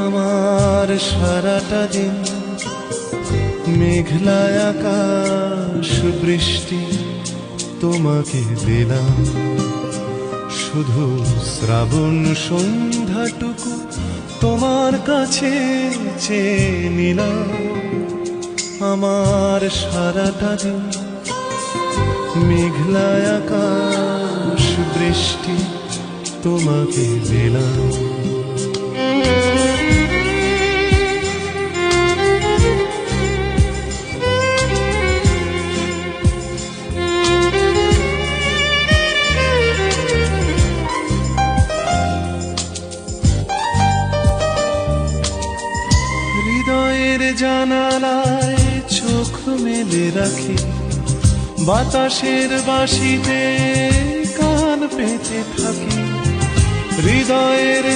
আমার সারাটা দিন মেঘলা আকাশ বৃষ্টি তোমাকে দিলাম, শুধু শ্রাবণ সন্ধ্যাটুকু তোমার কাছে চেয়ে নিলাম। আমার সারাটা দিন মেঘলা আকাশ বৃষ্টি তোমাকে দিলাম। হৃদয়ের জানালায় চোখ মেলে রাখি, বাতাসের বাঁশিতে কান পেতে থাকি। হৃদয়ের